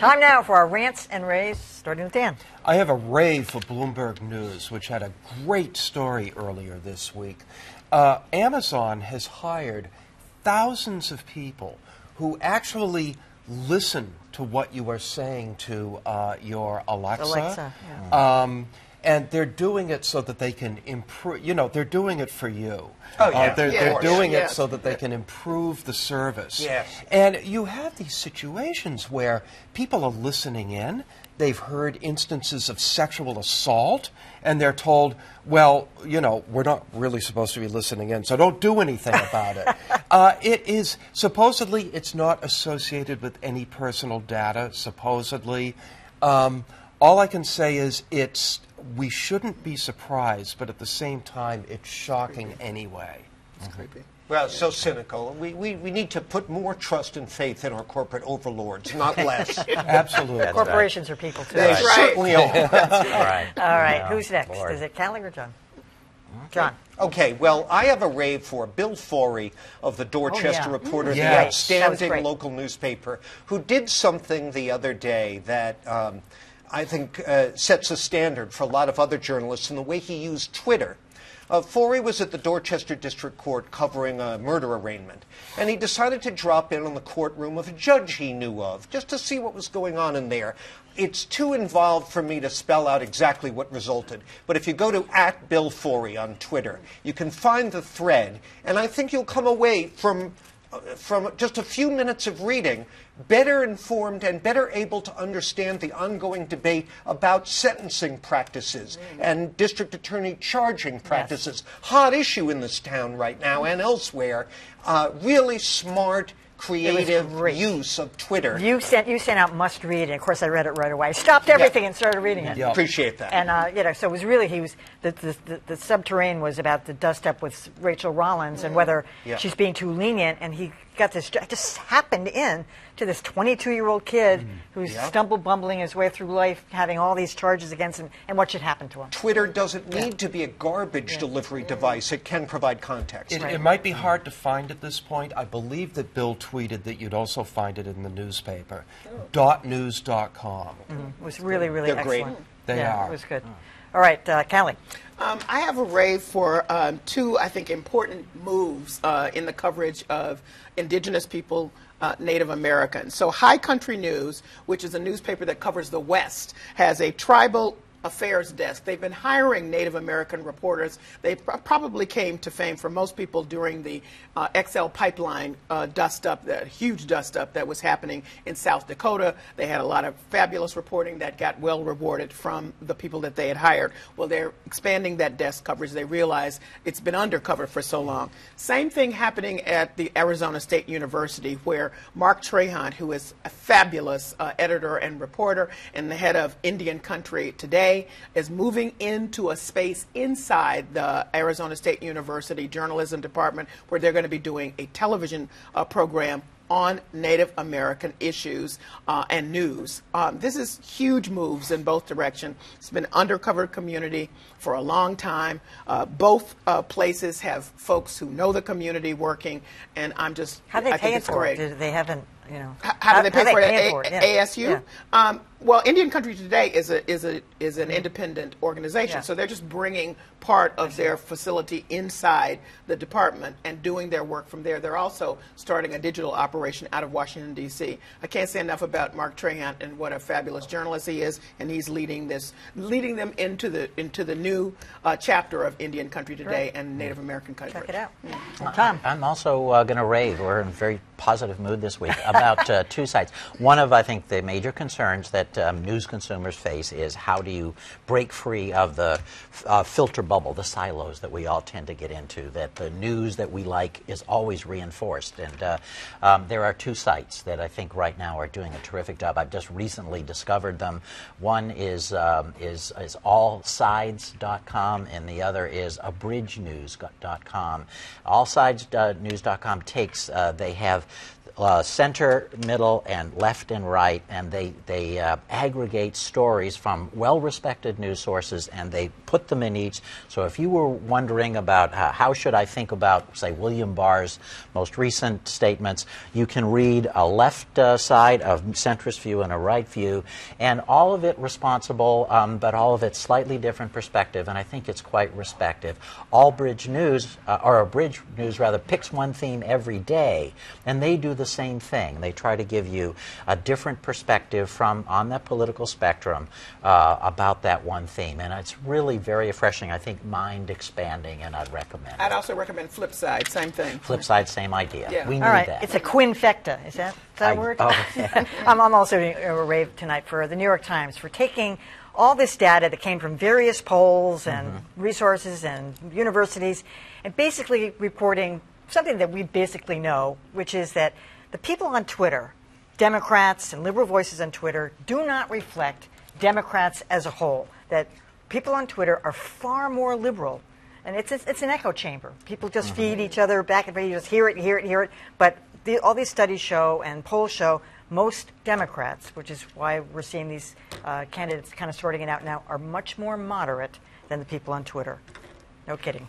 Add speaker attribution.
Speaker 1: Time now for our rants and raves, starting with Dan.
Speaker 2: I have a rave for Bloomberg News, which had a great story earlier this week. Amazon has hired thousands of people who actually listen to what you are saying to your Alexa.
Speaker 1: Yeah.
Speaker 2: And they're doing it so that they can improve, they're doing it for you.
Speaker 3: Oh, yeah.
Speaker 2: They're doing it so that they can improve the service.
Speaker 3: Yes.
Speaker 2: And you have these situations where people are listening in, they've heard instances of sexual assault, and they're told, well, we're not really supposed to be listening in, so don't do anything about it. It is, supposedly, it's not associated with any personal data, supposedly. All I can say is we shouldn't be surprised, but at the same time, it's shocking anyway.
Speaker 3: It's creepy. Well, so cynical. We need to put more trust and faith in our corporate overlords, not less.
Speaker 2: Absolutely.
Speaker 1: Corporations are people, too.
Speaker 3: They certainly are.
Speaker 4: That's right.
Speaker 1: All right, who's next? Is it Callie or John? John.
Speaker 3: Okay, well, I have a rave for Bill Forey of the Dorchester Reporter, the outstanding local newspaper, who did something the other day that I think sets a standard for a lot of other journalists in the way he used Twitter. Forey was at the Dorchester District Court covering a murder arraignment, and he decided to drop in on the courtroom of a judge he knew of, just to see what was going on in there. It's too involved for me to spell out exactly what resulted, but if you go to @BillForey on Twitter, you can find the thread, and I think you'll come away from just a few minutes of reading better informed and better able to understand the ongoing debate about sentencing practices and district attorney charging practices. Hot issue in this town right now and elsewhere. Really smart, creative use of Twitter.
Speaker 1: You sent out must read, and of course I read it right away. I stopped everything and started reading it.
Speaker 3: Yeah. Appreciate that.
Speaker 1: And so it was really the subterranean was about the dust up with Rachel Rollins and whether she's being too lenient, and he got this just happened in to this 22-year-old kid who's bumbling his way through life, having all these charges against him, and what should happen to him.
Speaker 3: Twitter doesn't need to be a garbage delivery device. It can provide context.
Speaker 2: It might be hard to find at this point. I believe that Bill tweeted that you'd also find it in the newspaper. .news.com.
Speaker 1: It was really, really
Speaker 3: They're
Speaker 1: excellent.
Speaker 3: great.
Speaker 2: They are.
Speaker 1: It was good. All right, Callie.
Speaker 5: I have a rave for two, I think, important moves in the coverage of indigenous people, Native Americans. So High Country News, which is a newspaper that covers the West, has a tribal affairs desk. They've been hiring Native American reporters. They probably came to fame for most people during the XL pipeline dust-up, the huge dust-up that was happening in South Dakota. They had a lot of fabulous reporting that got well rewarded from the people that they had hired. Well, they're expanding that desk coverage. They realize it's been undercover for so long. Same thing happening at the Arizona State University, where Mark Trahan, who is a fabulous editor and reporter and the head of Indian Country Today, is moving into a space inside the Arizona State University journalism department where they're going to be doing a television program on Native American issues and news. This is huge moves in both directions. It's been an undercover community for a long time. Both places have folks who know the community working, and I think it's great.
Speaker 1: They haven't,
Speaker 5: How do they pay for it?
Speaker 1: Yeah.
Speaker 5: ASU? Yeah. Well, Indian Country Today is an independent organization, so they're just bringing part of their facility inside the department and doing their work from there. They're also starting a digital operation out of Washington, D.C. I can't say enough about Mark Trahan and what a fabulous journalist he is, and he's leading them into the new chapter of Indian Country Today and Native American Country.
Speaker 1: Check it out. Tom.
Speaker 4: I'm also going to rave. We're in a very positive mood this week about two sites. One of, I think, the major concerns that news consumers face is how do you break free of the filter bubble, the silos that we all tend to get into, that the news that we like is always reinforced. And there are two sites that I think right now are doing a terrific job. I've just recently discovered them. One is allsides.com, and the other is abridgenews.com. Allsidesnews.com takes, they have center, middle, and left and right, and they aggregate stories from well-respected news sources, and they put them in each. So if you were wondering about how should I think about, say, William Barr's most recent statements, you can read a left side, a centrist view, and a right view, and all of it responsible, but all of it slightly different perspective, and I think it's quite respective. Bridge News picks one theme every day, and they do the same thing. They try to give you a different perspective from on that political spectrum about that one theme, and it's really very refreshing. I think mind expanding, and I'd recommend it.
Speaker 5: I'd also recommend Flip Side, same thing.
Speaker 4: Flip Side, same idea.
Speaker 5: Yeah.
Speaker 4: We need
Speaker 1: All right,
Speaker 4: that.
Speaker 1: it's a quinfecta. Is that a word?
Speaker 4: Oh, okay.
Speaker 1: I'm also doing a rave tonight for the New York Times for taking all this data that came from various polls and resources and universities, and basically reporting something that we basically know, which is that the people on Twitter, Democrats and liberal voices on Twitter, do not reflect Democrats as a whole. That people on Twitter are far more liberal. And it's an echo chamber. People just feed each other back and forth. You just hear it, hear it, hear it. But all these studies show and polls show most Democrats, which is why we're seeing these candidates kind of sorting it out now, are much more moderate than the people on Twitter. No kidding.